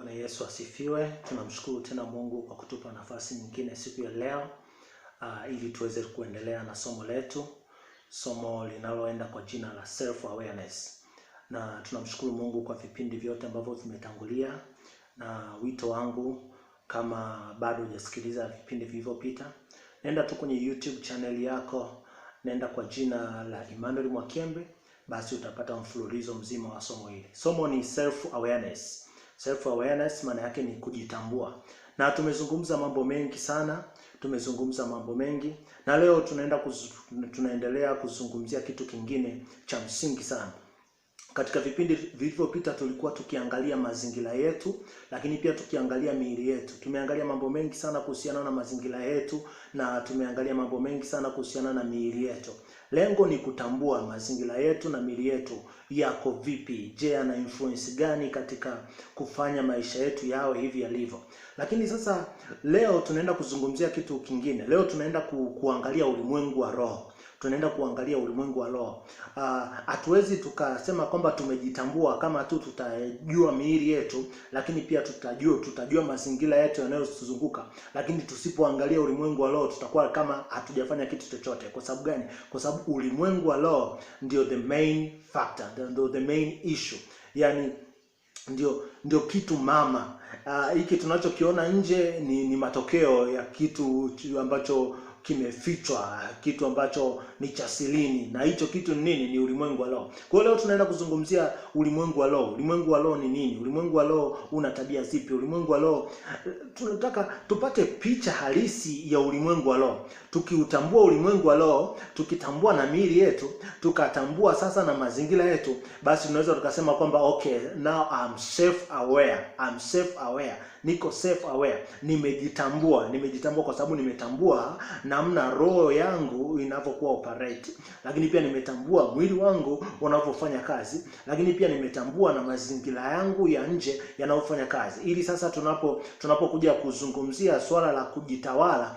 Bwana Yesu asifiwe. Tunamshukuru tena Mungu kwa kutupa nafasi nyingine siku ya leo ili tuweze kuendelea na somo letu, somo linaloenda kwa jina la self awareness. Na tunamshukuru Mungu kwa vipindi vyote ambavyo vimetangulia, na wito wangu kama bado hujasikiliza vipindi vilivyopita, nenda tu kwenye YouTube channel yako, nenda kwa jina la Emmanuel Mwakembe, basi utapata mfululizo mzima wa somo hili. Somo ni self awareness. Self awareness maana yake ni kujitambua. Na tumezungumza mambo mengi sana, na leo tunaendelea kuzungumzia kitu kingine cha msingi sana. Katika vipindi vilivyopita tulikuwa tukiangalia mazingira yetu, lakini pia tukiangalia miili yetu. Tumeangalia mambo mengi sana kuhusiana na mazingira yetu, na tumeangalia mambo mengi sana kuhusiana na miili yetu. Lengo ni kutambua mazingira yetu na miili yetu yako vipi. Je, yana influence gani katika kufanya maisha yetu yawe hivi yalivyo? Lakini sasa leo tunaenda kuzungumzia kitu kingine. Leo tunaenda kuangalia ulimwengu wa roho. Hatuwezi tukasema kwamba tumejitambua kama tu tutajua miili yetu, lakini pia tutajua mazingira yetu yanayotuzunguka, lakini tusipoangalia ulimwengu wa roho tutakuwa kama hatujafanya kitu chochote. Kwa sababu gani? Kwa sababu ulimwengu wa roho ndio the main factor, ndio the main issue. Yani ndio kitu mama. Hiki tunachokiona nje ni matokeo ya kitu ambacho kimefichwa, kitu ambacho ni cha silini, na hicho kitu ni nini? Ni ulimwengu wa roho. Kwa hiyo leo tunaenda kuzungumzia ulimwengu wa roho. Ulimwengu wa roho ni nini? Ulimwengu wa roho una tabia zipi? Ulimwengu wa roho, tunataka tupate picha halisi ya ulimwengu wa roho. Tukiutambua ulimwengu wa roho, tukitambua na miili yetu, tukatambua sasa na mazingira yetu, basi tunaweza tukasema kwamba okay, now I'm self aware. Niko self aware. Nimejitambua kwa sababu nimetambua namna roho yangu inavyokuwa operate, lakini pia nimetambua mwili wangu unavyofanya kazi, lakini pia nimetambua na mazingira yangu ya nje yanayofanya kazi. Ili sasa tunapokuja kuzungumzia swala la kujitawala,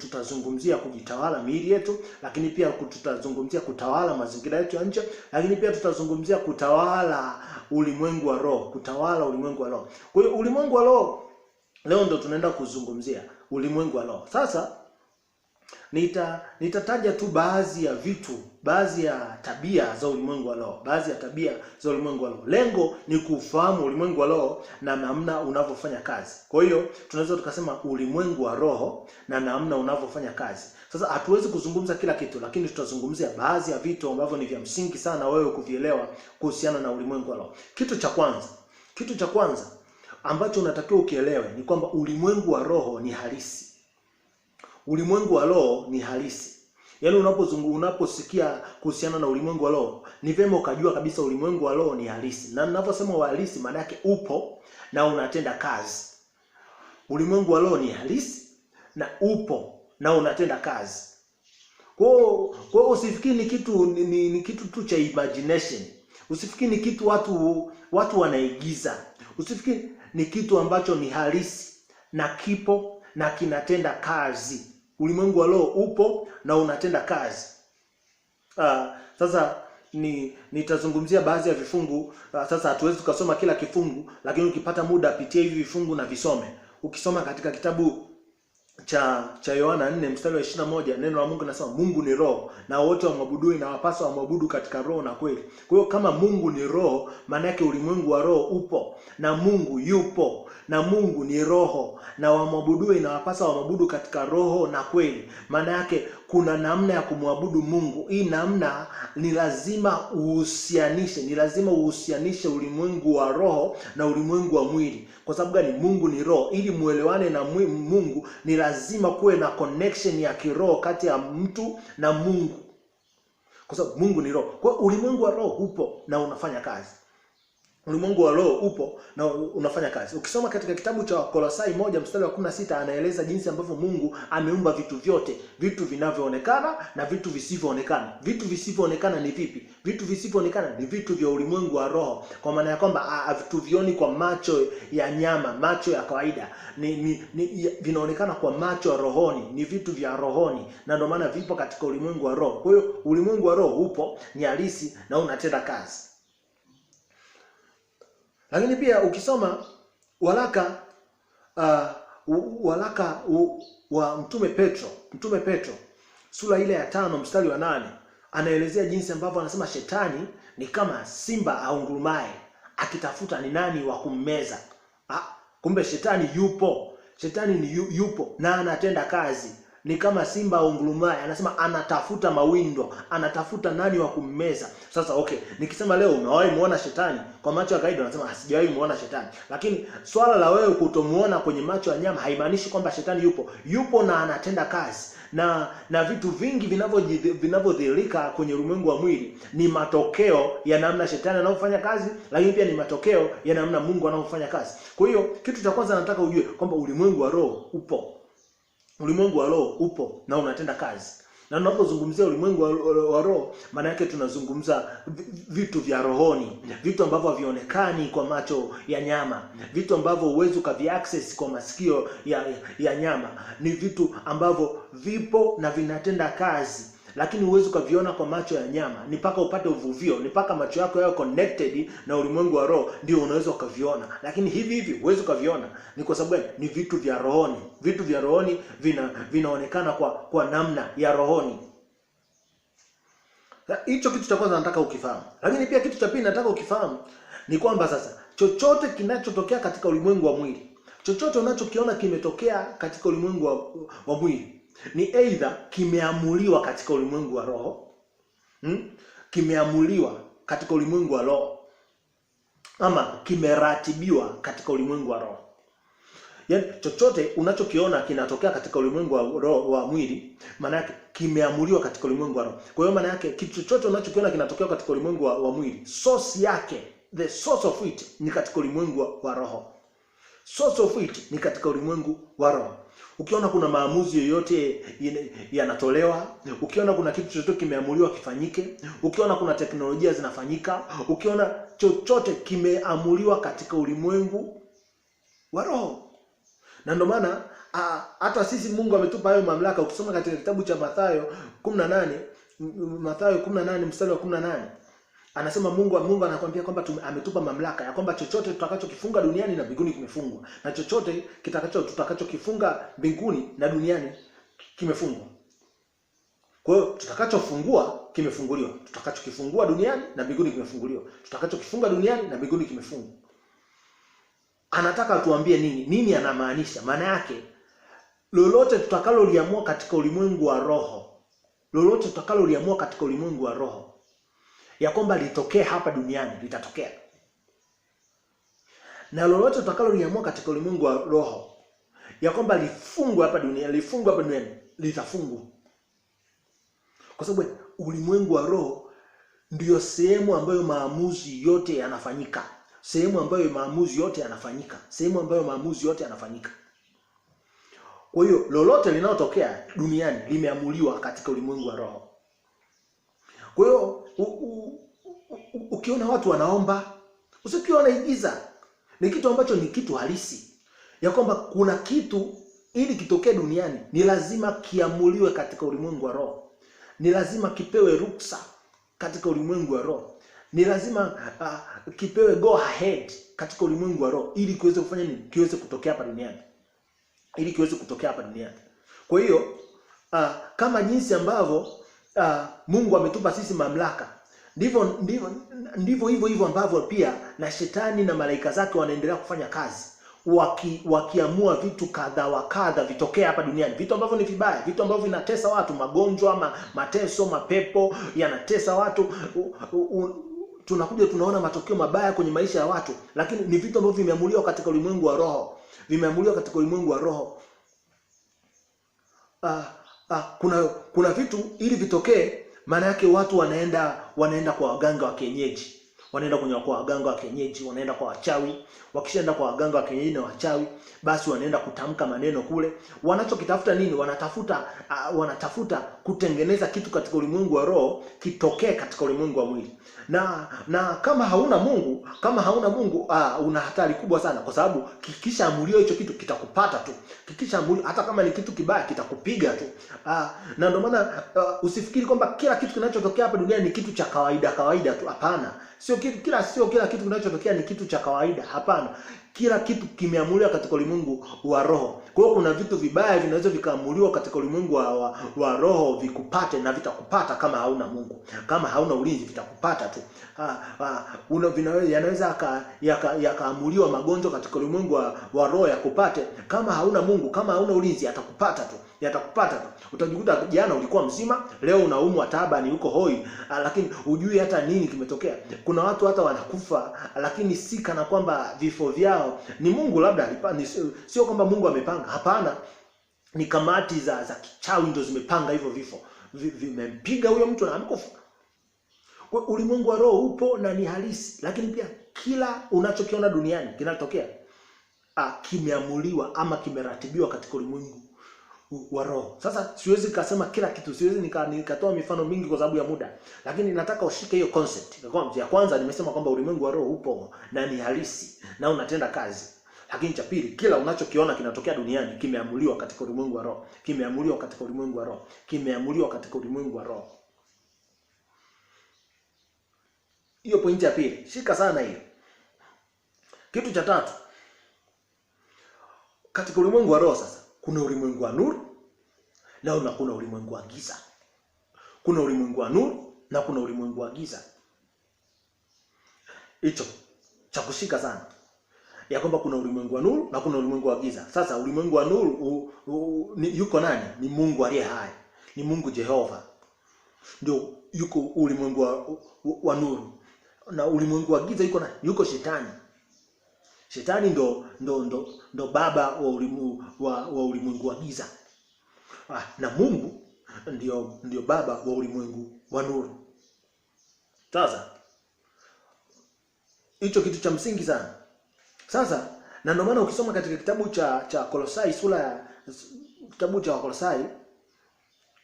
tutazungumzia kujitawala miili yetu, lakini pia tutazungumzia kutawala mazingira yetu ya nje, lakini pia tutazungumzia kutawala ulimwengu wa roho, Kwa hiyo ulimwengu wa roho leo ndo tunaenda kuzungumzia ulimwengu wa roho. Sasa nitataja tu baadhi ya tabia za ulimwengu wa roho, Lengo ni kufahamu ulimwengu wa roho na namna unavyofanya kazi. Kwa hiyo tunaweza tukasema ulimwengu wa roho na namna unavyofanya kazi. Sasa hatuwezi kuzungumza kila kitu, lakini tutazungumzia baadhi ya vitu ambavyo ni vya msingi sana wewe kuvielewa kuhusiana na ulimwengu wa roho. Kitu cha kwanza ambacho unatakiwa ukielewe ni kwamba ulimwengu wa roho ni halisi. Yaani unaposikia kuhusiana na ulimwengu wa roho, ni vyema ukajua kabisa ulimwengu wa roho ni halisi. Na ninaposema halisi, maana yake upo na unatenda kazi. Ulimwengu wa roho ni halisi na upo na unatenda kazi. Kwa hiyo usifikiri ni kitu tu cha imagination. Usifikiri ni kitu watu wanaigiza. Usifikiri ni kitu ambacho ni halisi na kipo na kinatenda kazi. Ulimwengu wa roho upo na unatenda kazi. Sasa nitazungumzia baadhi ya vifungu. Sasa hatuwezi tukasoma kila kifungu, lakini ukipata muda pitia hivi vifungu na visome. Ukisoma katika kitabu cha Yohana 4 mstari wa 21, neno la Mungu linasema Mungu ni roho, na wote wamwabudu inawapasa wamwabudu katika roho na kweli. Kwa hiyo kama Mungu ni roho, maana yake ulimwengu wa roho upo na Mungu yupo, na Mungu ni roho, na wamwabudu inawapasa wamwabudu katika roho na kweli. Maana yake kuna namna ya kumwabudu Mungu. Hii namna ni lazima uhusianishe ulimwengu wa roho na ulimwengu wa mwili. Kwa sababu gani? Mungu ni roho. Ili muelewane na Mungu ni lazima kuwe na connection ya kiroho kati ya mtu na Mungu, kwa sababu Mungu ni roho. Kwa ulimwengu wa roho upo na unafanya kazi. Ukisoma katika kitabu cha Kolosai 1 mstari wa 16, anaeleza jinsi ambavyo Mungu ameumba vitu vyote, vitu vinavyoonekana na vitu visivyoonekana. Vitu visivyoonekana ni vipi? Vitu visivyoonekana ni vitu vya ulimwengu wa roho, kwa maana ya kwamba havituvioni kwa macho ya nyama, macho ya kawaida. Vinaonekana kwa macho ya rohoni, ni vitu vya rohoni, na ndio maana vipo katika ulimwengu wa roho. Kwa hiyo ulimwengu wa roho upo, ni halisi na unatenda kazi. Lakini pia ukisoma Waraka wa Mtume Petro sura ile ya 5 mstari wa 8 anaelezea jinsi ambavyo anasema shetani ni kama simba aungurumaye akitafuta ni nani wa kummeza. Kumbe shetani yupo. Shetani ni yupo na anatenda kazi. Ni kama simba aungurumaye, anasema anatafuta mawindo, anatafuta nani wa kummeza. Sasa nikisema leo umewahi muona shetani kwa macho ya kawaida, unasema sijawahi muona shetani. Lakini swala la wewe kutomuona kwenye macho ya nyama haimaanishi kwamba shetani yupo na anatenda kazi. Na vitu vingi vinavyodhihirika kwenye ulimwengu wa mwili ni matokeo ya namna shetani anayofanya kazi, lakini pia ni matokeo ya namna Mungu anayofanya kazi. Kwa hiyo kitu cha kwanza nataka ujue kwamba ulimwengu wa roho upo. Ulimwengu wa roho upo na unatenda kazi. Na tunapozungumzia ulimwengu wa roho, maana yake tunazungumza vitu vya rohoni, vitu ambavyo havionekani kwa macho ya nyama, vitu ambavyo huwezi ukaviaccess kwa masikio ya nyama. Ni vitu ambavyo vipo na vinatenda kazi, lakini huwezi ukaviona kwa macho ya nyama. Ni mpaka upate uvuvio, ni mpaka macho yako yawe connected na ulimwengu wa roho ndio unaweza ukaviona. Lakini hivi huwezi ukaviona. Ni kwa sababu ni vitu vya rohoni. Vitu vya rohoni vinaonekana kwa namna ya rohoni. Hicho kitu cha kwanza nataka ukifahamu. Lakini pia kitu cha pili nataka ukifahamu ni kwamba sasa chochote kinachotokea katika ulimwengu wa mwili, chochote unachokiona kimetokea katika ulimwengu wa mwili, ni either kimeamuliwa katika ulimwengu wa roho, kimeamuliwa katika ulimwengu wa roho, ama kimeratibiwa katika ulimwengu wa roho. Yaani chochote unachokiona kinatokea katika ulimwengu wa roho wa mwili, maana yake kimeamuliwa katika ulimwengu wa roho. Kwa hiyo maana yake kitu chochote unachokiona kinatokea katika ulimwengu wa mwili, source yake, the source of it ni katika ulimwengu wa roho. Source of it ni katika ulimwengu wa roho. Ukiona kuna maamuzi yoyote yanatolewa, ukiona kuna kitu chochote kimeamuliwa kifanyike, ukiona kuna teknolojia zinafanyika, ukiona chochote kimeamuliwa katika ulimwengu wa roho. Na ndio maana hata sisi Mungu ametupa hayo mamlaka. Ukisoma katika kitabu cha Mathayo 18 mstari wa 18, anasema Mungu anakuambia kwamba ametupa mamlaka ya kwamba chochote tutakachokifunga duniani na mbinguni kimefungwa, na chochote tutakachokifunga mbinguni na duniani kimefungwa. Kwa hiyo tutakachofungua kimefunguliwa, tutakachokifungua duniani na mbinguni kimefunguliwa, tutakachokifunga duniani na mbinguni kimefungwa. Anataka tuambie nini anamaanisha? Maana yake lolote tutakaloliamua katika ulimwengu wa roho, lolote tutakaloliamua katika ulimwengu wa roho ya kwamba litokee hapa duniani litatokea, na lolote tutakaloliamua katika ulimwengu wa roho ya kwamba lifungwe hapa duniani litafungwa. Kwa sababu ulimwengu wa roho ndio sehemu ambayo maamuzi yote yanafanyika. Sehemu ambayo maamuzi yote yanafanyika. Kwa hiyo lolote linalotokea duniani limeamuliwa katika ulimwengu wa roho. Kwa hiyo ukiona watu wanaomba, usikiona igiza. Ni kitu ambacho ni kitu halisi. Ya kwamba kuna kitu ili kitokee duniani ni lazima kiamuliwe katika ulimwengu wa roho. Ni lazima kipewe ruksa katika ulimwengu wa roho. Ni lazima kipewe go ahead katika ulimwengu wa roho ili kiweze kufanya nini? Kiweze kutokea hapa duniani. Kwa hiyo kama jinsi ambavyo Mungu ametupa sisi mamlaka, ndivyo hivyo ambavyo pia na shetani na malaika zake wanaendelea kufanya kazi, wakiamua vitu kadha wa kadha vitokee hapa duniani, vitu ambavyo ni vibaya, vitu ambavyo vinatesa watu, magonjwa, mateso, mapepo yanatesa watu. Tunakuja tunaona matokeo mabaya kwenye maisha ya watu, lakini ni vitu ambavyo vimeamuliwa katika ulimwengu wa roho. Kuna vitu ili vitokee, maana yake watu wanaenda kwa waganga wa kienyeji. Wanaenda kwa waganga wa kienyeji, wanaenda kwa wachawi. Wakishaenda kwa waganga wa kienyeji na wachawi, basi wanaenda kutamka maneno kule. Wanachokitafuta nini? Wanatafuta kutengeneza kitu katika ulimwengu wa roho kitokee katika ulimwengu wa mwili. Na kama hauna Mungu, una hatari kubwa sana, kwa sababu kikishaamulio hicho kitu kitakupata tu. Kikishaamulio, hata kama ni kitu kibaya, kitakupiga tu. Na ndio maana usifikiri kwamba kila kitu kinachotokea hapa duniani ni kitu cha kawaida tu. Hapana. Sio kila kitu kinachotokea ni kitu cha kawaida. Hapana. kila kitu kimeamuliwa katika ulimwengu wa roho. Kwa hiyo kuna vitu vibaya vinaweza vikaamuliwa katika ulimwengu wa roho vikupate, na vitakupata kama hauna Mungu. Kama hauna ulinzi vitakupata tu. Yanaweza yakaamuliwa magonjwa katika ulimwengu wa roho yakupate, kama hauna Mungu, kama hauna ulinzi yatakupata tu. Utajikuta jana ulikuwa mzima, leo unaumwa taabani, uko hoi, lakini hujui hata nini kimetokea. Kuna watu hata wanakufa, lakini si kana kwamba vifo vyao ni Mungu labda sio kwamba Mungu amepanga. Hapana, ni kamati za kichawi ndio zimepanga hivyo vifo. Vimempiga huyo mtu na amekufa. Kwa ulimwengu wa roho upo na ni halisi, lakini pia kila unachokiona duniani kinatokea kimeamuliwa ama kimeratibiwa katika ulimwengu wa roho. Sasa siwezi kusema kila kitu, siwezi nikatoa mifano mingi kwa sababu ya muda, lakini nataka ushike hiyo concept. Ya kwanza nimesema kwamba ulimwengu wa roho upo na ni halisi na unatenda kazi. Lakini cha pili, kila unachokiona kinatokea duniani kimeamuliwa katika ulimwengu wa roho. Kimeamuliwa katika ulimwengu wa roho. Kimeamuliwa katika ulimwengu wa roho. Hiyo pointi ya pili, shika sana hiyo. Kitu cha tatu, katika ulimwengu wa roho sasa kuna ulimwengu wa nuru na kuna ulimwengu wa giza. Kuna ulimwengu wa nuru na kuna ulimwengu wa giza. Hicho cha kushika sana, ya kwamba kuna ulimwengu wa nuru na kuna ulimwengu wa giza. Sasa ulimwengu wa nuru yuko nani? Ni Mungu aliye hai, ni Mungu Jehova, ndio yuko ulimwengu wa nuru. Na ulimwengu wa giza yuko nani? Yuko Shetani. Shetani ndo baba wa ulimwengu wa giza. Na Mungu ndio baba wa ulimwengu wa nuru. Sasa hicho kitu cha msingi sana. Sasa na ndio maana ukisoma katika kitabu cha Kolosai kitabu cha Kolosai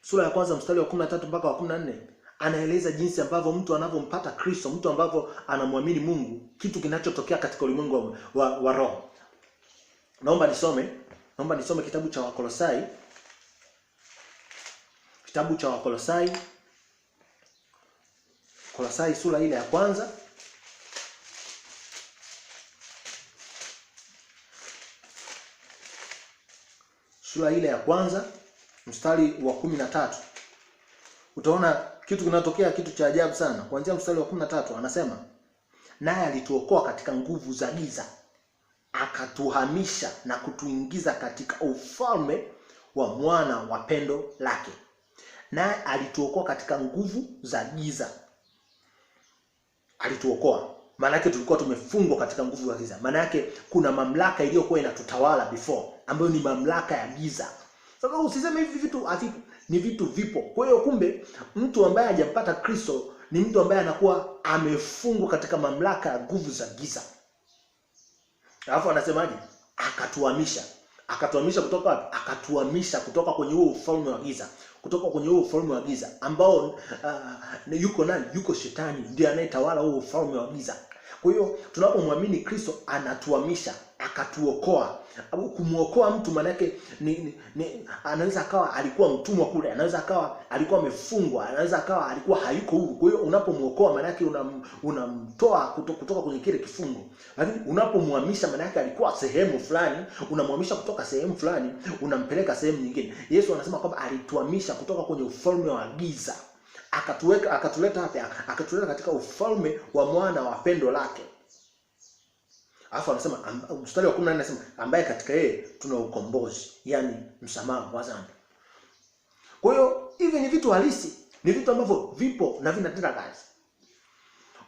sura ya kwanza mstari wa 13 mpaka wa 14, anaeleza jinsi ambavyo mtu anavyompata Kristo, mtu ambavyo anamwamini Mungu, kitu kinachotokea katika ulimwengu wa roho. Naomba nisome kitabu cha Wakolosai. Kitabu cha Wakolosai, Kolosai sura ile ya kwanza. Sura ile ya kwanza mstari wa 13. Utaona kitu kinatokea, kitu cha ajabu sana. Kuanzia mstari wa 13 anasema, naye alituokoa katika nguvu za giza, akatuhamisha na kutuingiza katika ufalme wa mwana wa pendo lake. Naye alituokoa katika nguvu za giza. Alituokoa, maana yake tulikuwa tumefungwa katika nguvu za giza. Maana yake kuna mamlaka iliyokuwa inatutawala before, ambayo ni mamlaka ya giza. Sasa usiseme hivi vitu havipo, ni vitu vipo. Kwa hiyo kumbe mtu ambaye hajampata Kristo ni mtu ambaye anakuwa amefungwa katika mamlaka ya nguvu za giza. Alafu anasemaje? Akatuhamisha kutoka wapi? Akatuhamisha kutoka kwenye huo ufalme wa giza. Kutoka kwenye huo ufalme wa giza ambao yuko nani? Yuko Shetani, ndiye anayetawala huo ufalme wa giza. Kwa hiyo tunapomwamini Kristo anatuhamisha, akatuokoa. Kumuokoa mtu maana yake anaweza akawa alikuwa mtumwa kule, anaweza akawa alikuwa amefungwa, anaweza akawa alikuwa hayuko huru. Kwa hiyo unapomuokoa maana yake unamtoa kutoka kwenye kile kifungo. Lakini unapomhamisha maana yake alikuwa sehemu fulani, unamhamisha kutoka sehemu fulani unampeleka sehemu nyingine. Yesu anasema kwamba alituhamisha kutoka kwenye ufalme wa giza, akatuleta hapa, akatuleta katika ufalme wa mwana wa pendo lake. Alafu anasema mstari wa 14 anasema ambaye katika yeye tuna ukombozi, yani msamaha wa dhambi. Kwa hiyo hivi ni vitu halisi, ni vitu ambavyo vipo na vinatenda kazi.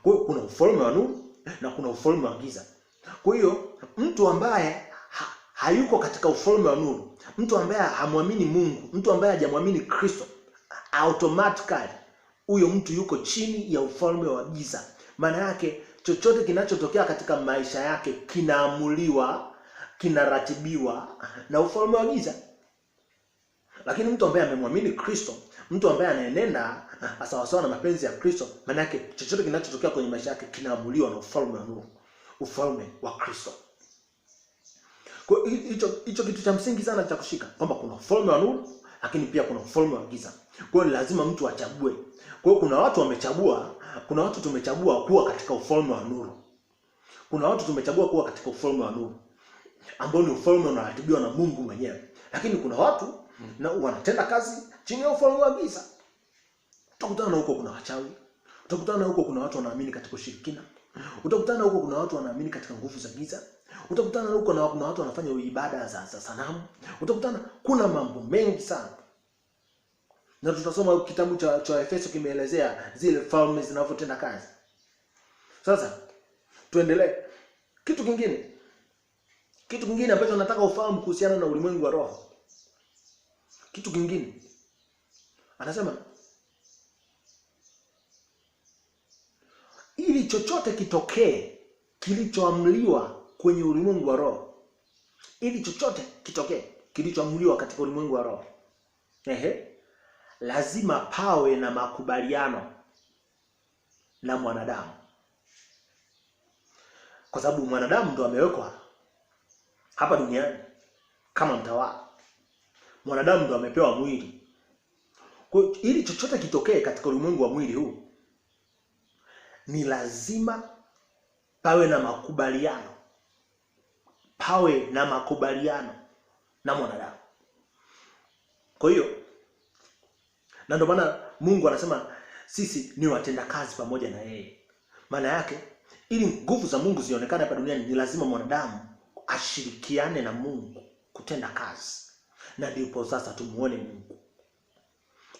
Kwa hiyo kuna ufalme wa nuru na kuna ufalme wa giza. Kwa hiyo mtu ambaye hayuko katika ufalme wa nuru, mtu ambaye hamwamini Mungu, mtu ambaye hajamwamini Kristo, automatically huyo mtu yuko chini ya ufalme wa giza. Maana yake chochote kinachotokea katika maisha yake kinaamuliwa, kinaratibiwa na ufalme wa giza. Lakini mtu ambaye amemwamini Kristo, mtu ambaye anaenenda sawasawa na mapenzi ya Kristo, maana yake chochote kinachotokea kwenye maisha yake kinaamuliwa na ufalme wa nuru, ufalme wa Kristo. Kwa hicho kitu cha msingi sana cha kushika, kwamba kuna ufalme wa nuru lakini pia kuna ufalme wa giza. Kwa hiyo lazima mtu achague. Kwa hiyo kuna watu tumechagua kuwa katika ufalme wa nuru. Kuna watu tumechagua kuwa katika ufalme wa nuru, ambao ni ufalme unaratibiwa na Mungu mwenyewe. Lakini kuna watu na wanatenda kazi chini ya ufalme wa giza. Utakutana huko kuna wachawi. Utakutana huko kuna watu wanaamini katika ushirikina. Utakutana huko kuna watu wanaamini katika nguvu za giza. Utakutana huko na kuna watu wanafanya ibada za sanamu. Utakutana kuna mambo mengi sana. Na tutasoma kitabu cha Efeso kimeelezea zile falme zinavyotenda kazi. Sasa tuendelee. Kitu kingine ambacho nataka ufahamu kuhusiana na ulimwengu wa roho. Kitu kingine anasema ili chochote kitokee kilichoamliwa kwenye ulimwengu wa roho. Ili chochote kitokee kilichoamliwa katika ulimwengu wa roho. Lazima pawe na makubaliano na mwanadamu. Kwa sababu mwanadamu ndo amewekwa hapa duniani kama mtawala. Mwanadamu ndo amepewa mwili. Kwa hiyo ili chochote kitokee katika ulimwengu wa mwili huu, ni lazima pawe na makubaliano. Pawe na makubaliano na mwanadamu. Kwa hiyo na ndio maana Mungu anasema sisi ni watenda kazi pamoja na yeye. Maana yake ili nguvu za Mungu zionekane hapa duniani, ni lazima mwanadamu ashirikiane na Mungu kutenda kazi. Na ndipo sasa tumuone Mungu.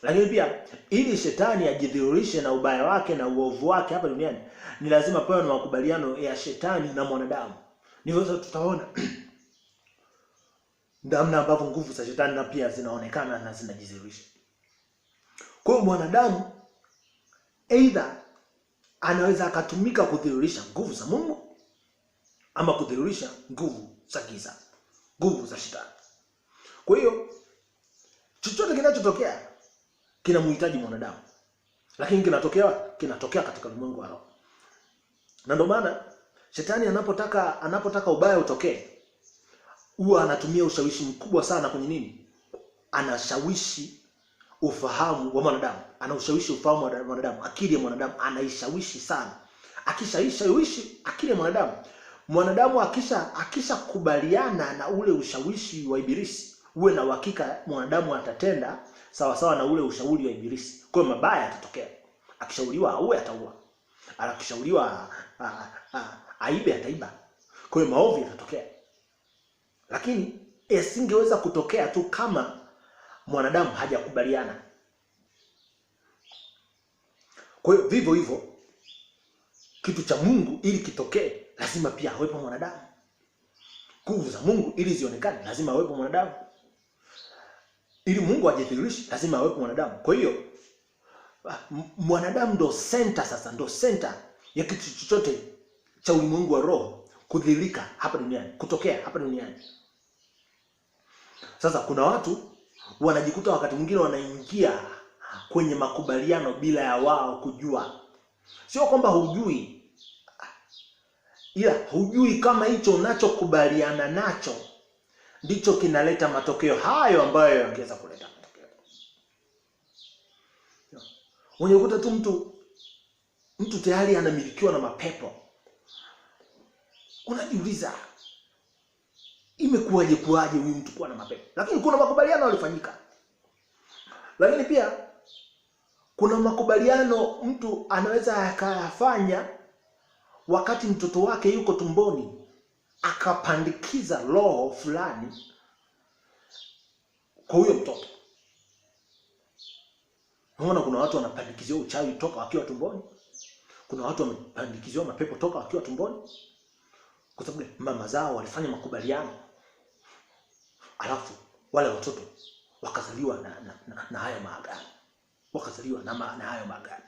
Lakini pia ili shetani ajidhihirishe na ubaya wake na uovu wake hapa duniani, ni lazima pawe na makubaliano ya shetani na mwanadamu. Ndivyo sasa tutaona namna ambavyo nguvu za shetani na pia zinaonekana na zinajidhihirisha. Kwa hiyo mwanadamu aidha anaweza akatumika kudhihirisha nguvu za Mungu ama kudhihirisha nguvu za giza, nguvu za shetani. Kwa hiyo chochote kinachotokea kinamhitaji mwanadamu. Lakini kinatokea katika ulimwengu wa roho. Na ndio maana shetani anapotaka ubaya utokee, huwa anatumia ushawishi mkubwa sana kwenye nini? Anashawishi ufahamu wa mwanadamu. Anaushawishi ufahamu wa mwanadamu, akili ya mwanadamu anaishawishi sana. Akishawishi akili ya mwanadamu, akisha kubaliana na ule ushawishi wa ibilisi, uwe na uhakika mwanadamu atatenda sawa sawa na ule ushauri wa ibilisi. Kwa hiyo mabaya yatatokea. Akishauriwa auwe ataua. Akishauriwa aibe ataiba. Kwa hiyo maovu yatatokea. Lakini yasingeweza kutokea tu kama mwanadamu hajakubaliana. Kwa hiyo vivyo hivyo kitu cha Mungu ili kitokee lazima pia awepo mwanadamu. Nguvu za Mungu ili zionekane lazima awepo mwanadamu. Ili Mungu ajidhihirishe lazima awepo mwanadamu. Kwa hiyo mwanadamu ndo center ya kitu chochote cha ulimwengu wa roho kudhihirika hapa duniani, kutokea hapa duniani. Sasa kuna watu wanajikuta wakati mwingine wanaingia kwenye makubaliano bila ya wao kujua. Sio kwamba hujui, ila hujui kama hicho unachokubaliana nacho ndicho kinaleta matokeo hayo ambayo yangeweza kuleta matokeo. Unakuta tu mtu tayari anamilikiwa na mapepo. Unajiuliza imekuwaje huyu mtu kuwa na mapepo? Lakini kuna makubaliano yalifanyika. Lakini pia kuna makubaliano mtu anaweza akayafanya wakati mtoto wake yuko tumboni, akapandikiza roho fulani kwa huyo mtoto. Unaona kuna watu wanapandikiziwa uchawi toka wakiwa tumboni. Kuna watu wamepandikiziwa mapepo toka wakiwa tumboni. Kwa sababu mama zao walifanya makubaliano. Alafu wale watoto wakazaliwa na hayo maagano. Wakazaliwa na hayo maagano.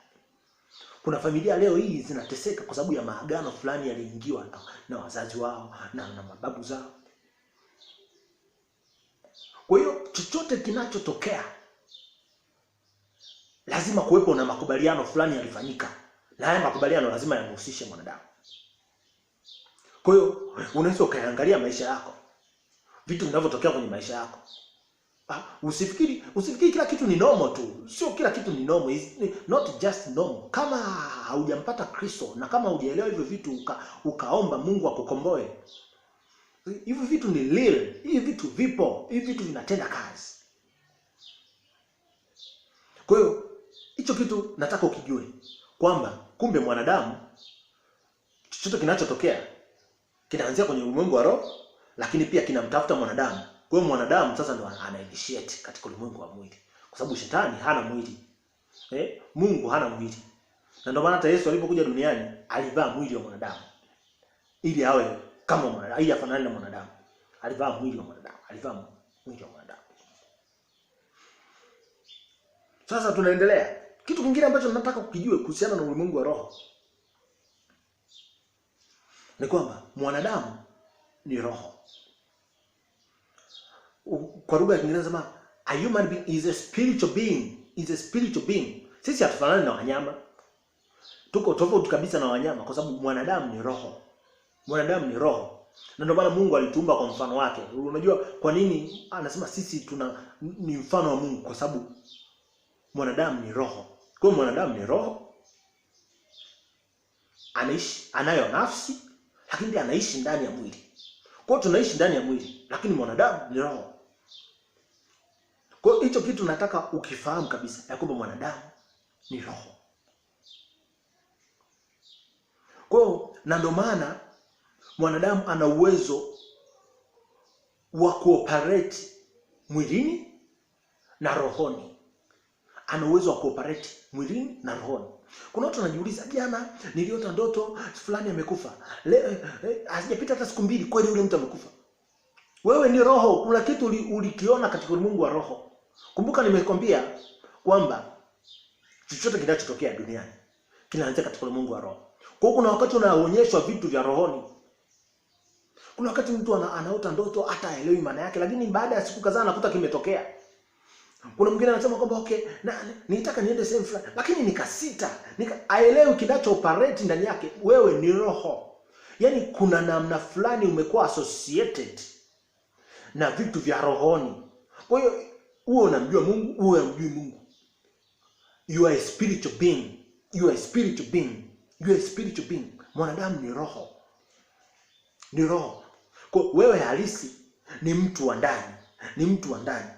Kuna familia leo hii zinateseka kwa sababu ya maagano fulani yaliingiwa na wazazi wao na mababu zao. Kwa hiyo chochote kinachotokea lazima kuwepo na makubaliano fulani yalifanyika. Na haya makubaliano lazima yamhusishe mwanadamu. Kwa hiyo unaweza ukaangalia maisha yako, vitu vinavyotokea kwenye maisha yako. Usifikiri kila kitu ni normal tu. Sio kila kitu ni normal. It's not just normal. Kama haujampata Kristo na kama hujaelewa hivyo vitu ukaomba Mungu akukomboe, hivi vitu ni real. Hivi vitu vipo. Hivi vitu vinatenda kazi. Kwa hiyo hicho kitu nataka ukijue kwamba kumbe mwanadamu, chochote kinachotokea kinaanzia kwenye ulimwengu wa roho, lakini pia kinamtafuta mwanadamu. Kwa hiyo mwanadamu sasa ndo ana-initiate katika ulimwengu wa mwili, kwa sababu shetani hana mwili. Mungu hana mwili. Na ndio maana hata Yesu alipokuja duniani alivaa mwili wa mwanadamu ili awe kama mwanadamu, ili afanane na mwanadamu. Alivaa mwili wa mwanadamu, alivaa mwili wa mwanadamu. Sasa tunaendelea. Kitu kingine ambacho nataka kukijue kuhusiana na ulimwengu wa roho ni kwamba mwanadamu ni roho. Kwa lugha ya Kiingereza nasema a human being is a spiritual being. Is a spiritual being. Sisi hatufanani na wanyama. Tuko tofauti kabisa na wanyama kwa sababu mwanadamu ni roho. Mwanadamu ni roho. Na ndio maana Mungu alituumba kwa mfano wake. Unajua kwa nini anasema sisi ni mfano wa Mungu? Kwa sababu mwanadamu ni roho. Kwa hiyo mwanadamu ni roho. Anaishi, anayo nafsi, lakini pia anaishi ndani ya mwili. Kwa hiyo tunaishi ndani ya mwili, lakini mwanadamu ni roho. Kwa hiyo hicho kitu nataka ukifahamu kabisa ya kwamba mwanadamu ni roho. Kwa hiyo na ndio maana mwanadamu ana uwezo wa kuoperate mwilini na rohoni. Ana uwezo wa kuoperate mwilini na rohoni. Kuna watu wanajiuliza, jana niliota ndoto fulani amekufa. Hasijapita hata siku mbili kweli yule mtu amekufa. Wewe ni roho, kuna kitu ulikiona katika ulimwengu wa roho. Kumbuka nimekwambia kwamba chochote kinachotokea duniani kinaanzia katika ulimwengu wa roho. Kwa hiyo kuna wakati unaonyeshwa vitu vya rohoni. Kuna wakati mtu anaota ndoto hata haelewi maana yake, lakini baada ya siku kadhaa anakuta kimetokea. Kuna mwingine anasema kwamba okay, nitaka niende sehemu fulani, lakini nikasita, haelewi kinacho operate ndani yake. Wewe ni roho. Yaani kuna namna fulani umekuwa associated na vitu vya rohoni. Kwa hiyo uwe unamjua Mungu, uwe unamjui Mungu. You are a spiritual being. You are a spiritual being. You are a spiritual being. Mwanadamu ni roho. Ni roho. Kwa wewe halisi ni mtu wa ndani. Ni mtu wa ndani.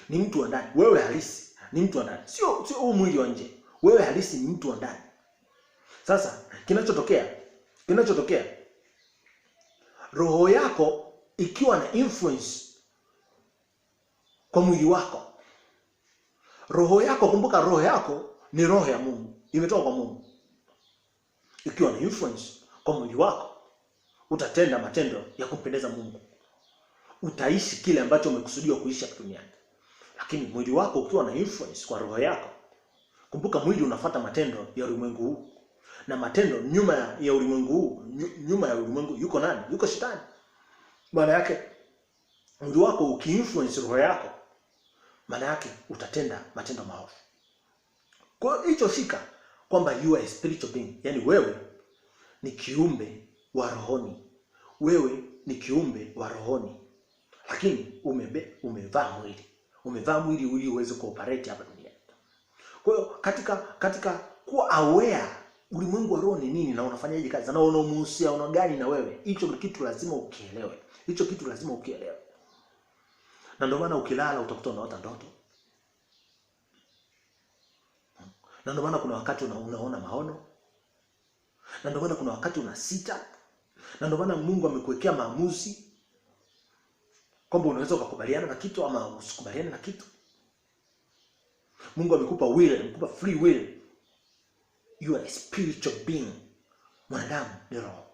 Ni mtu wa ndani. Wewe halisi ni mtu wa ndani. Sio huu mwili wa nje. Wewe halisi ni mtu wa ndani. Sasa kinachotokea roho yako ikiwa na influence kwa mwili wako. Roho yako, kumbuka roho yako ni roho ya Mungu. Imetoka kwa Mungu. Ikiwa na influence kwa mwili wako, utatenda matendo ya kumpendeza Mungu. Utaishi kile ambacho umekusudiwa kuishi duniani. Lakini mwili wako ukiwa na influence kwa roho yako, kumbuka mwili unafuata matendo ya ulimwengu huu. Na matendo nyuma ya ulimwengu huu, nyuma ya ulimwengu yuko nani? Yuko shetani. Maana yake mwili wako ukiinfluence roho yako, maana yake utatenda matendo maovu. Kwa hiyo shika kwamba you are a spiritual being. Yaani wewe ni kiumbe wa rohoni. Wewe ni kiumbe wa rohoni. Lakini umevaa mwili. Umevaa mwili ili uweze kuoperate hapa duniani. Kwa hiyo katika kuwa aware ulimwengu wa roho ni nini na unafanyaje kazi na unamuhusiana gani na wewe, hicho kitu lazima ukielewe. Hicho kitu lazima ukielewe. Na ndio maana ukilala utakuta unaota ndoto. Na ndio maana kuna wakati unaona maono. Na ndio maana kuna wakati unasita. Na ndio maana Mungu amekuwekea maamuzi kwamba unaweza ukakubaliana na kitu ama usikubaliane na kitu. Mungu amekupa will, amekupa free will. You are a spiritual being. Mwanadamu ni roho.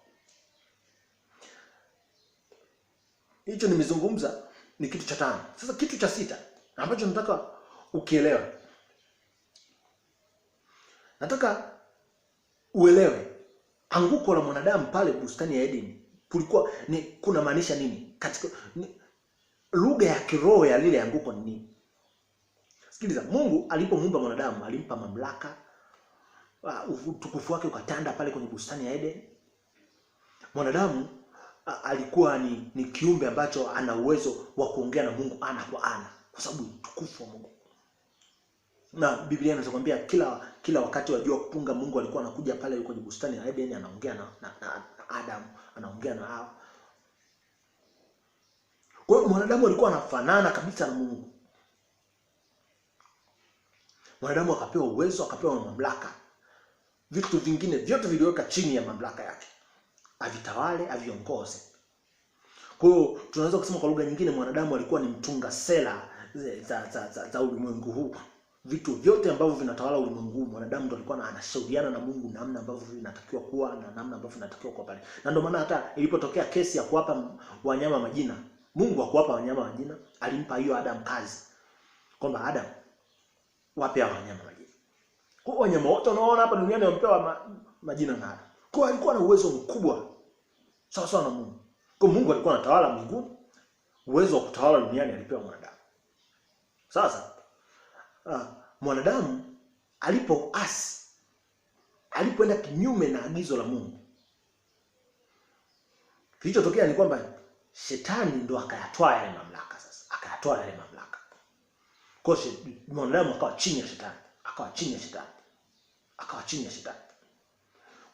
Hicho nimezungumza ni kitu cha 5. Sasa kitu cha 6 ambacho nataka ukielewe. Nataka uelewe anguko la mwanadamu pale bustani ya Eden kuna maanisha nini? Katika lugha ya kiroho ya lile anguko ni nini? Sikiliza, Mungu alipomuumba mwanadamu alimpa mamlaka, utukufu wake ukatanda pale kwenye bustani ya Eden. Mwanadamu alikuwa ni kiumbe ambacho ana uwezo wa kuongea na Mungu ana kwa ana, kwa sababu utukufu wa Mungu. Na Biblia inatuambia kila wakati wa jua kupunga Mungu alikuwa anakuja pale kwenye bustani ya Eden, anaongea na Adam, anaongea na Hawa. Kwa hiyo mwanadamu alikuwa anafanana kabisa na Mungu. Mwanadamu akapewa uwezo, akapewa mamlaka. Vitu vingine vyote viliweka chini ya mamlaka yake, avitawale, aviongoze. Kwa hiyo tunaweza kusema kwa lugha nyingine, mwanadamu alikuwa ni mtunga sera za ulimwengu huu. Vitu vyote ambavyo vinatawala ulimwengu huu, mwanadamu ndo alikuwa anashauriana na Mungu namna ambavyo vinatakiwa kuwa na namna ambavyo vinatakiwa kuwa pale. Na ndio maana hata ilipotokea kesi ya kuwapa wanyama majina, Mungu hakuwapa wanyama majina, alimpa hiyo Adam kazi, kwamba Adam, wape wanyama majina. Kwa wanyama wote unaoona hapa duniani wamepewa majina na Adam. Kwa alikuwa na uwezo mkubwa sawa sawa na Mungu. Kwa Mungu alikuwa anatawala mbinguni, uwezo wa kutawala duniani alipewa mwanadamu. Sasa mwanadamu alipoasi, alipoenda kinyume na agizo la Mungu, kilichotokea ni kwamba shetani ndo akayatoa yale mamlaka. Sasa akayatoa yale mamlaka. Kwa hiyo mwanadamu akawa chini ya shetani, akawa chini ya shetani, akawa chini ya shetani.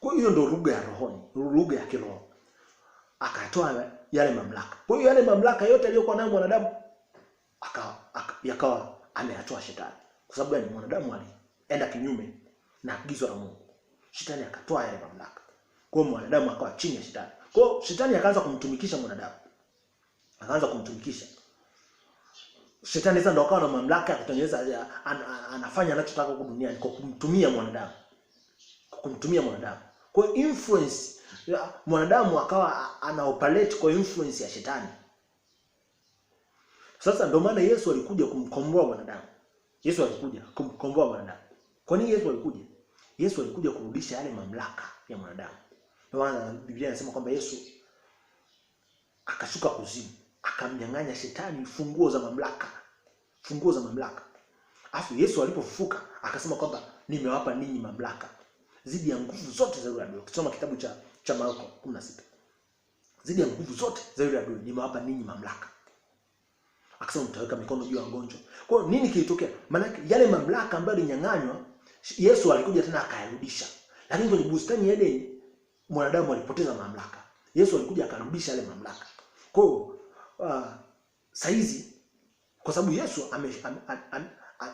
Kwa hiyo ndo lugha ya rohoni, lugha ya kiroho. Akatoa yale mamlaka. Kwa hiyo yale mamlaka yote aliyokuwa nayo mwanadamu yakawa ameyatoa shetani. Kwa sababu ni mwanadamu alienda kinyume na agizo la Mungu. Shetani akatoa yale mamlaka. Kwa hiyo mwanadamu akawa chini ya shetani. Kwa hiyo shetani akaanza kumtumikisha mwanadamu. Akaanza kumtumikisha. Shetani sasa ndo akawa na mamlaka ya kutengeneza, anafanya anachotaka huko duniani kwa kumtumia mwanadamu. Kwa kumtumia mwanadamu. Kwa hiyo influence mwanadamu akawa anaoperate kwa influence ya shetani. Sasa ndio maana Yesu alikuja kumkomboa mwanadamu. Yesu alikuja kumkomboa mwanadamu. Kwa nini Yesu alikuja? Yesu alikuja kurudisha yale mamlaka ya mwanadamu. Ndio maana Biblia inasema kwamba Yesu akashuka kuzimu, akamnyang'anya shetani funguo za mamlaka. Funguo za mamlaka. Alafu Yesu alipofufuka akasema kwamba nimewapa ninyi mamlaka zidi ya nguvu zote za yule adui. Ukisoma kitabu cha Marko 16. Zidi ya nguvu zote za yule adui nimewapa ninyi mamlaka. Akasema mtaweka mikono juu ya wagonjwa. Kwa hiyo nini kilitokea? Maana yale mamlaka ambayo alinyang'anywa, Yesu alikuja tena akayarudisha. Lakini kwenye bustani ya Eden mwanadamu alipoteza mamlaka. Yesu alikuja akarudisha yale mamlaka. Kwa hiyo saizi kwa sababu Yesu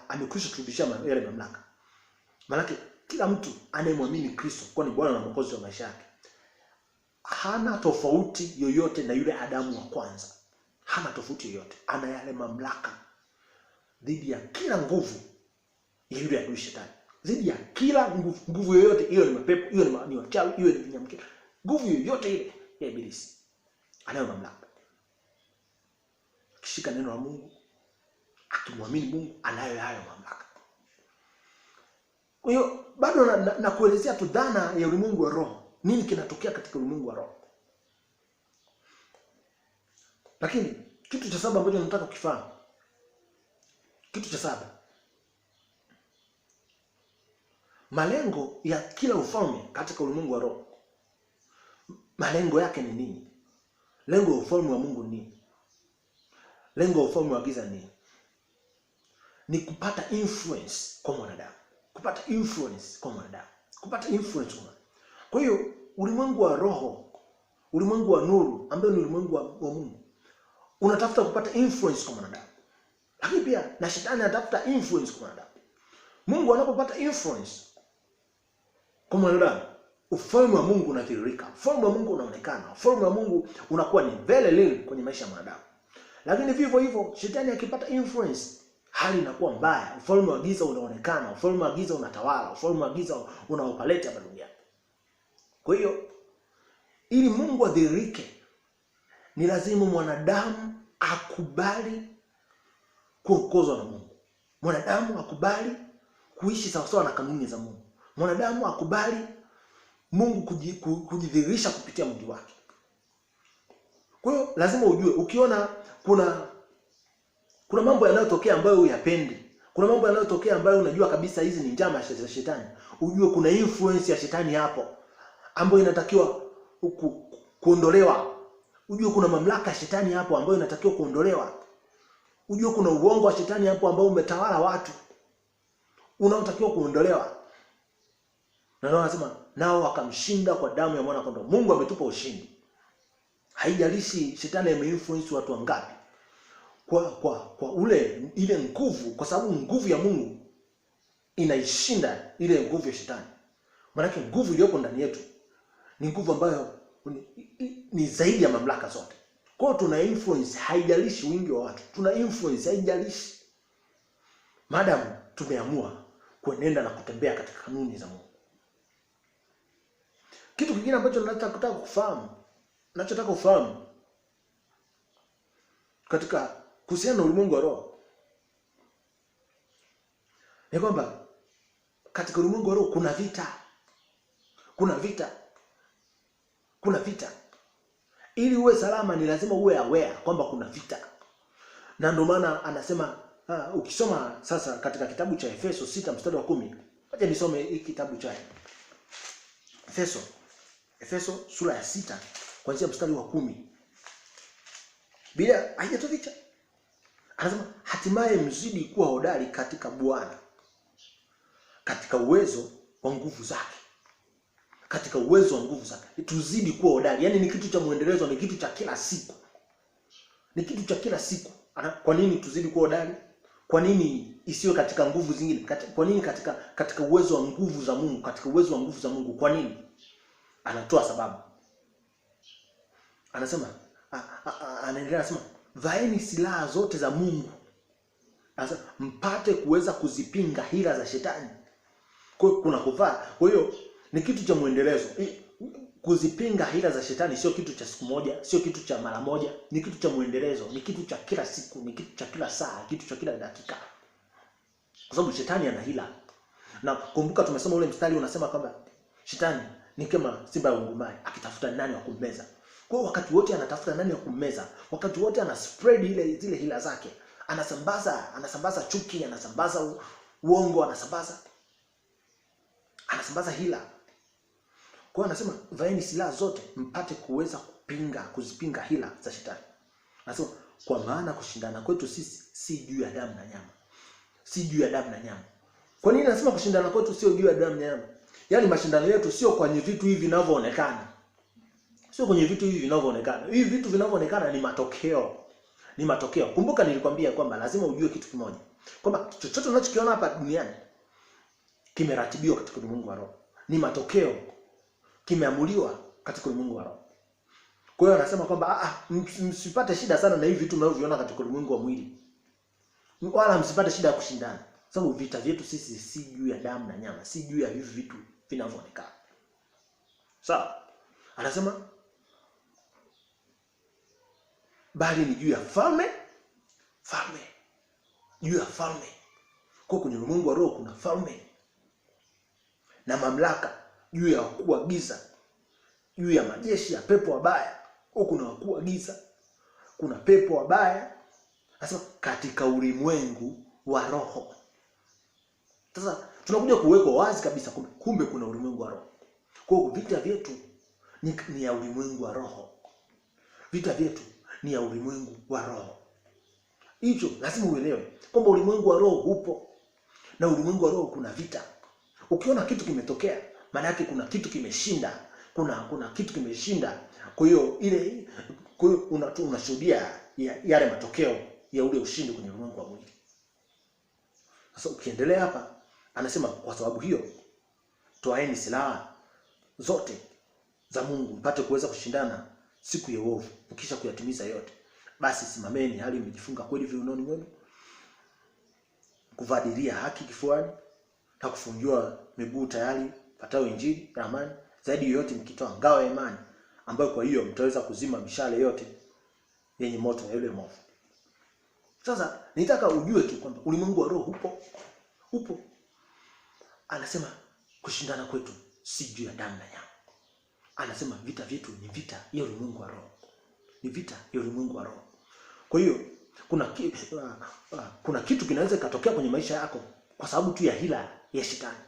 amekwisha kurudisha yale mamlaka. Maana kila mtu anayemwamini Kristo kwa ni Bwana na Mwokozi wa maisha yake hana tofauti yoyote na yule Adamu wa kwanza. Hana tofauti yoyote. Ana yale mamlaka dhidi ya kila nguvu ya yule adui shetani. Dhidi ya kila nguvu yoyote, hiyo ni mapepo, hiyo ni wachawi, hiyo ni vinyamkela. Nguvu yoyote ile ya ibilisi anayo mamlaka. Akishika neno la Mungu, akimwamini Mungu, anayo hayo mamlaka. Kwa hiyo bado na kuelezea tu dhana ya ulimwengu wa roho. Nini kinatokea katika ulimwengu wa roho? Lakini kitu cha saba ambacho nataka kukifahamu. Kitu cha saba. Malengo ya kila ufalme katika ulimwengu wa roho. Malengo yake ni nini? Lengo la ufalme wa Mungu ni nini? Lengo la ufalme wa giza ni nini? Ni kupata influence kwa mwanadamu. Kupata influence kwa mwanadamu. Kupata influence kwa mwanadamu. Kwa hiyo ulimwengu wa roho, ulimwengu wa nuru ambao ni ulimwengu wa Mungu, unatafuta kupata influence kwa mwanadamu. Lakini pia na shetani anatafuta influence kwa mwanadamu. Mungu anapopata influence kwa mwanadamu, ufalme wa Mungu unadhihirika. Ufalme wa Mungu unaonekana. Ufalme wa Mungu unakuwa ni very real kwenye maisha ya mwanadamu. Lakini vivyo hivyo shetani akipata influence, hali inakuwa mbaya. Ufalme wa giza unaonekana. Ufalme wa giza unatawala. Ufalme wa giza unaopaleta hapa duniani. Kwa hiyo ili Mungu adhihirike, ni lazima mwanadamu akubali kuongozwa na Mungu. Mwanadamu akubali kuishi sawasawa na kanuni za Mungu. Mwanadamu akubali Mungu kujidhihirisha kupitia mwili wake. Kwa hiyo lazima ujue, ukiona kuna mambo yanayotokea ambayo huyapendi, kuna mambo yanayotokea ambayo unajua kabisa hizi ni njama za shetani, ujue kuna influence ya shetani hapo ambayo inatakiwa kuondolewa. Ujue kuna mamlaka ya shetani hapo ambayo inatakiwa kuondolewa. Ujue kuna uongo wa shetani hapo ambao umetawala watu, unaotakiwa kuondolewa. Na ndio anasema nao wakamshinda kwa damu ya mwana kondoo. Mungu ametupa ushindi. Haijalishi shetani ameinfluence watu wangapi. Kwa ile nguvu, kwa sababu nguvu ya Mungu inaishinda ile nguvu ya shetani. Maana nguvu iliyopo ndani yetu ni nguvu ambayo ni zaidi ya mamlaka zote. Kwa hiyo tuna influence, haijalishi wingi wa watu. Tuna influence, haijalishi. Maadamu tumeamua kuenenda na kutembea katika kanuni za Mungu. Kitu kingine ambacho ninachotaka kufahamu katika kuhusiana na ulimwengu wa roho ni kwamba katika ulimwengu wa roho kuna vita. Kuna vita. Ili uwe salama ni lazima uwe aware kwamba kuna vita. Na ndio maana anasema ukisoma sasa katika kitabu cha Efeso 6:10. Acha nisome hiki kitabu cha Efeso sura ya 6 kuanzia mstari wa 10. Bila haijatoficha. Anasema hatimaye mzidi kuwa hodari katika Bwana, katika uwezo wa nguvu zake. Katika uwezo wa nguvu zake. Tuzidi kuwa hodari. Yaani ni kitu cha muendelezo, ni kitu cha kila siku. Ni kitu cha kila siku. Kwa nini tuzidi kuwa hodari? Kwa nini isiwe katika nguvu zingine? Kwa nini katika uwezo wa nguvu za Mungu? Katika uwezo wa nguvu za Mungu. Kwa nini? Anatoa sababu. Anasema anaendelea anasema vaeni silaha zote za Mungu. Anasema mpate kuweza kuzipinga hila za shetani. Kwa hiyo kuna kuvaa. Kwa hiyo ni kitu cha muendelezo. Kuzipinga hila za shetani sio kitu cha siku moja, sio kitu cha mara moja, ni kitu cha muendelezo, ni kitu cha kila siku, ni kitu cha kila saa, kitu cha kila dakika. Kwa sababu shetani ana hila. Na kumbuka tumesoma ule mstari unasema kwamba shetani ni kama simba ya ungumai akitafuta nani wa kummeza. Kwa hiyo wakati wote anatafuta nani wa kummeza, wakati wote ana spread zile hila zake. Anasambaza chuki, anasambaza uongo, anasambaza hila. Kwa hiyo anasema vaeni silaha zote mpate kuweza kuzipinga hila za shetani. Anasema kwa maana kushindana kwetu sisi si juu ya damu na nyama. Si juu ya damu na nyama. Kwa nini anasema kushindana kwetu sio juu ya damu na nyama? Yaani mashindano yetu sio kwenye vitu hivi vinavyoonekana. Sio kwenye vitu hivi vinavyoonekana. Hivi vitu vinavyoonekana ni matokeo. Ni matokeo. Kumbuka nilikwambia kwamba lazima ujue kitu kimoja. Kwamba chochote unachokiona hapa duniani kimeratibiwa katika ulimwengu wa roho. Ni matokeo. Kimeamuliwa katika ulimwengu wa roho. Kwa hiyo anasema kwamba msipate shida sana na hivi vitu mnavyoviona katika ulimwengu wa mwili. Wala msipate shida ya kushindana. Sababu vita vyetu sisi si juu ya damu na nyama, si juu ya hivi vitu vinavyoonekana. Sawa? Anasema bali ni juu ya falme. Juu ya falme. Kwa kwenye ulimwengu wa roho kuna falme na mamlaka, juu ya wakuu wa giza, juu ya majeshi ya pepo wabaya. Huko kuna wakuu wa giza, kuna pepo wabaya. Sasa katika ulimwengu wa roho. Sasa tunakuja kuwekwa wazi kabisa kumbe kuna ulimwengu wa roho. Kwa hiyo vita vyetu ni ya ulimwengu wa roho. Vita vyetu ni ya ulimwengu wa roho. Hicho lazima uelewe kwamba ulimwengu wa roho upo na ulimwengu wa roho kuna vita. Ukiona kitu kimetokea, maana yake kuna kitu kimeshinda. Kuna kitu kimeshinda. Kwa hiyo unashuhudia yale matokeo ya ule ushindi kwenye ulimwengu wa mwili. Sasa ukiendelea hapa anasema kwa sababu hiyo toaeni silaha zote za Mungu mpate kuweza kushindana siku ya uovu, ukisha kuyatimiza yote. Basi simameni hali mmejifunga kweli viunoni mwenu, kuvadilia haki kifuani, na kufungiwa miguu tayari patao injili ya amani. Zaidi yote mkitoa ngao ya imani, ambayo kwa hiyo mtaweza kuzima mishale yote yenye moto ya yule mwovu. Sasa nitaka ujue tu kwamba ulimwengu wa roho upo. Anasema kushindana kwetu si juu ya damu na nyama. Anasema vita vyetu ni vita ya ulimwengu wa roho. Ni vita ya ulimwengu wa roho. Kwa hiyo kuna kitu kinaweza katokea kwenye maisha yako kwa sababu tu ya hila ya shetani.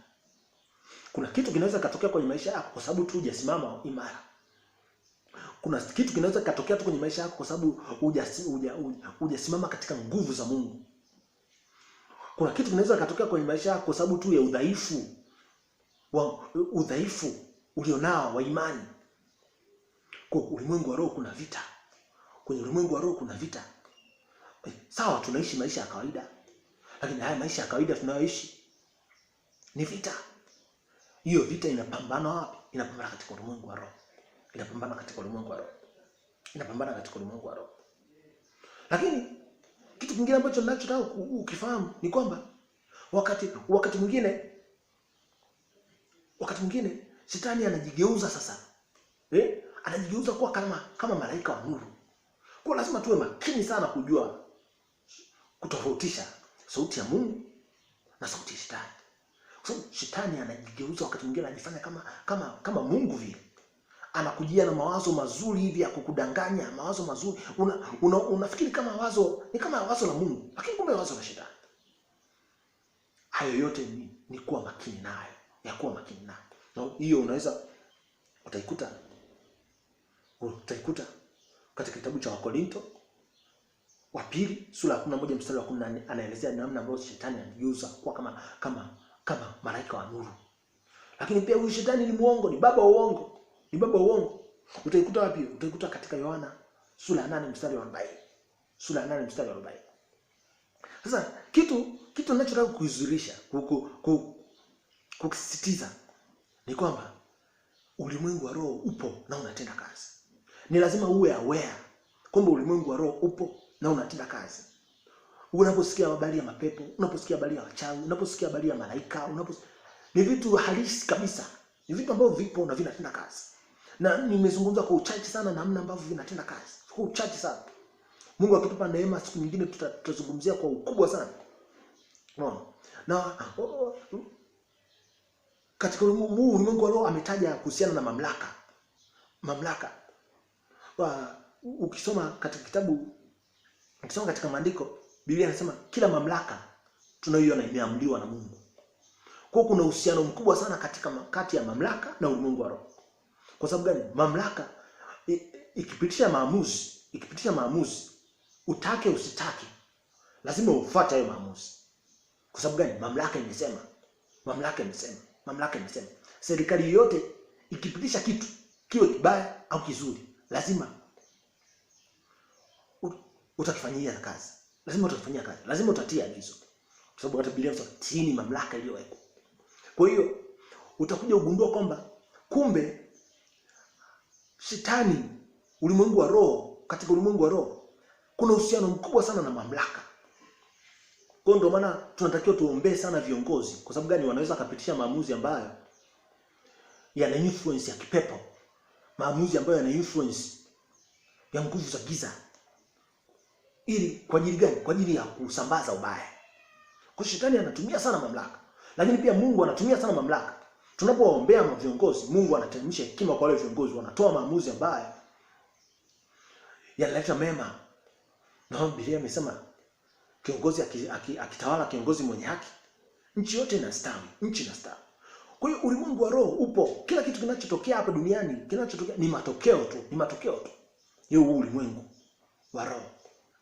Kuna kitu kinaweza katokea kwenye maisha yako kwa sababu tu hujasimama imara. Kuna kitu kinaweza katokea tu kwenye maisha yako kwa sababu hujasimama katika nguvu za Mungu. Kuna kitu kinaweza katokea kwenye maisha yako kwa sababu tu ya udhaifu ulionao wa imani. Kwa ulimwengu wa roho kuna vita. Kwenye ulimwengu wa roho kuna vita. Sawa, tunaishi maisha ya kawaida, lakini haya maisha ya kawaida tunayoishi ni vita. Hiyo vita inapambana wapi? Inapambana katika ulimwengu wa roho. Inapambana katika ulimwengu wa roho. Inapambana katika ulimwengu wa roho. Lakini kitu kingine ambacho ninachotaka ukifahamu ni kwamba wakati mwingine Shetani anajigeuza sasa. Anajigeuza kuwa kama malaika wa nuru. Kwa lazima tuwe makini sana kutofautisha sauti ya Mungu na sauti ya Shetani. Kwa sababu Shetani anajigeuza wakati mwingine, anajifanya kama Mungu vile. Anakujia na mawazo mazuri hivi ya kukudanganya, mawazo mazuri. Unafikiri kama wazo la Mungu, lakini kumbe wazo la Shetani. Hayo yote ni kuwa makini nayo, ya kuwa makini nayo. Na hiyo utaikuta katika kitabu cha Wakorinto wa pili sura ya 11 mstari wa 14, anaelezea namna ambayo Shetani anajigeuza kuwa kama malaika wa nuru. Lakini pia huyu Shetani ni muongo, ni baba wa uongo. Utaikuta wapi? Utaikuta katika Yohana sura ya 8 mstari wa 40. Sura ya 8 mstari wa 40. Sasa kitu ninachotaka kuizurisha, kukisisitiza ni kwamba ulimwengu wa roho upo na unatenda kazi. Ni lazima uwe aware kwamba ulimwengu wa roho upo na unatenda kazi. Unaposikia habari ya mapepo, unaposikia habari ya wachawi, unaposikia habari ya malaika, ni vitu halisi kabisa. Ni vitu ambavyo vipo na vinatenda kazi. Na nimezungumza kwa uchache sana namna ambavyo vinatenda kazi. Kwa uchache sana. Mungu akitupa neema siku nyingine tutazungumzia kwa ukubwa sana. Unaona? Na katika ulimwengu wa roho ametaja kuhusiana na mamlaka. Ukisoma katika maandiko, Biblia inasema kila mamlaka tunayoiona imeamriwa na Mungu. Kwa kuna uhusiano mkubwa sana kati ya mamlaka na ulimwengu wa roho. Kwa sababu gani? Mamlaka ikipitisha maamuzi, utake usitake, lazima ufuate hayo maamuzi. Kwa sababu gani? Mamlaka imesema. Serikali yote ikipitisha kitu, kiwe kibaya au kizuri, lazima utakifanyia kazi. Lazima utatia agizo. Kwa sababu hata Biblia inasema tiini mamlaka iliyowekwa. Kwa hiyo utakuja ugundua kwamba kumbe Shetani, ulimwengu wa roho, katika ulimwengu wa roho kuna uhusiano mkubwa sana na mamlaka. Kwa ndio maana tunatakiwa tuombee sana viongozi. Kwa sababu gani? Wanaweza kupitisha maamuzi ambayo yana influence ya kipepo, maamuzi ambayo yana influence ya nguvu za giza. Ili kwa ajili gani? Kwa ajili ya kusambaza ubaya. Kwa Shetani anatumia sana mamlaka, lakini pia Mungu anatumia sana mamlaka. Tunapoombea viongozi, Mungu anateremsha hekima kwa wale viongozi, wanatoa maamuzi ambayo yanaleta mema. Na Biblia imesema kiongozi akitawala, kiongozi mwenye haki, nchi yote inastawi, nchi inastawi. Kwa hiyo ulimwengu wa roho upo. Kila kitu kinachotokea hapa duniani, ni matokeo tu. Hiyo ulimwengu wa roho.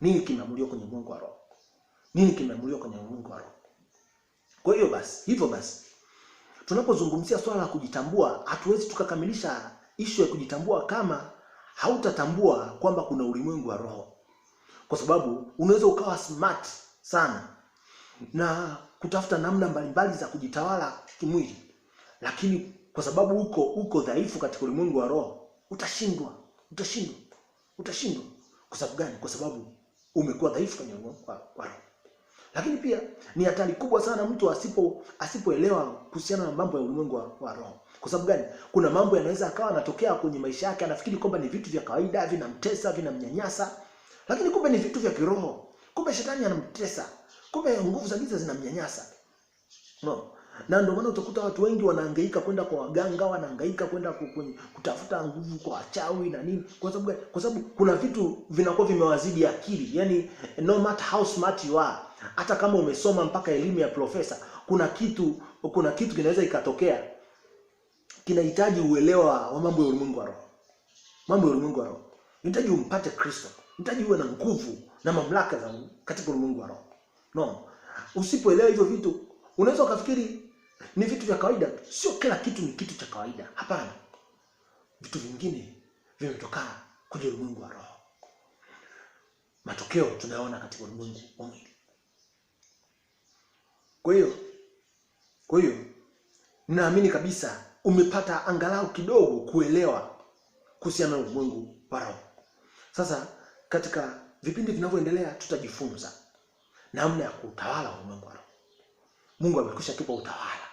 Nini kimeamuliwa kwenye ulimwengu wa roho? Kwa hiyo hivyo basi, tunapozungumzia swala la kujitambua, hatuwezi tukakamilisha issue ya kujitambua kama hautatambua kwamba kuna ulimwengu wa roho. Kwa sababu unaweza ukawa smart sana na kutafuta namna mbalimbali za kujitawala kimwili, lakini kwa sababu uko dhaifu katika ulimwengu wa roho, utashindwa. Kwa sababu gani? Kwa sababu umekuwa dhaifu kwenye ulimwengu wa roho. Lakini pia ni hatari kubwa sana mtu asipoelewa kuhusiana na mambo ya ulimwengu wa roho. Kwa sababu gani? Kuna mambo yanaweza akawa yanatokea kwenye maisha yake, anafikiri kwamba ni vitu vya kawaida, vinamtesa, vinamnyanyasa, lakini kumbe ni vitu vya kiroho. Kumbe Shetani anamtesa. Kumbe nguvu za giza zinamnyanyasa. No. Na ndio maana utakuta watu wengi wanahangaika kwenda kwa waganga, wanahangaika kwenda kutafuta nguvu kwa wachawi na nini. Kwa sababu gani? Kwa sababu kuna vitu vinakuwa vimewazidi akili. Yaani no matter how smart you are, hata kama umesoma mpaka elimu ya profesa, kuna kitu kinaweza ikatokea kinahitaji uelewa wa mambo ya ulimwengu wa roho. mambo ya ulimwengu wa roho. Unahitaji umpate Kristo. Unahitaji uwe na nguvu na mamlaka za katika ulimwengu wa roho. No. Usipoelewa hivyo vitu, unaweza ukafikiri ni vitu vya kawaida. Sio kila kitu ni kitu cha kawaida. Hapana. Vitu vingine vimetokana kwenye ulimwengu wa roho. Matokeo tunayaona katika ulimwengu wa mwili. Kwa hiyo ninaamini kabisa umepata angalau kidogo kuelewa kuhusiana na ulimwengu wa roho. Sasa katika vipindi vinavyoendelea tutajifunza namna ya kutawala ulimwengu wa roho. Mungu amekwisha tupa utawala.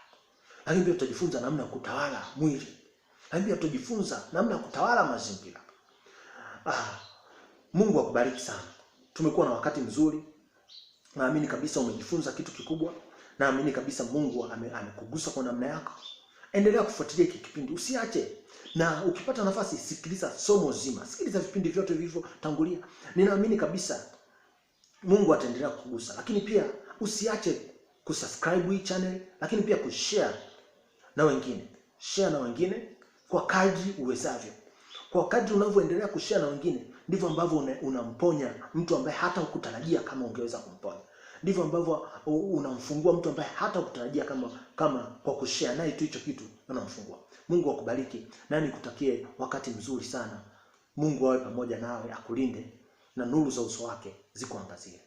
Lakini pia tutajifunza namna ya kutawala mwili. Lakini pia tutajifunza namna ya kutawala mazingira. Mungu akubariki sana. Tumekuwa na wakati mzuri. Naamini kabisa umejifunza kitu kikubwa. Naamini kabisa Mungu amekugusa kwa namna yako. Endelea kufuatilia hiki kipindi, usiache. Na ukipata nafasi sikiliza somo zima. Sikiliza vipindi vyote vilivyo tangulia. Ninaamini kabisa Mungu ataendelea kukugusa. Lakini pia usiache kusubscribe hii channel, lakini pia kushare na wengine. Share na wengine kwa kadri uwezavyo. Kwa kadri unavyoendelea kushare na wengine, ndivyo ambavyo unamponya mtu ambaye hata hukutarajia kama ungeweza kumponya. Ndivyo ambavyo unamfungua mtu ambaye hata hukutarajia kama kwa kushare naye tu hicho kitu unamfungua. Mungu akubariki na nikutakie wakati mzuri sana. Mungu awe pamoja nawe, akulinde na nuru za uso wake zikuangazie.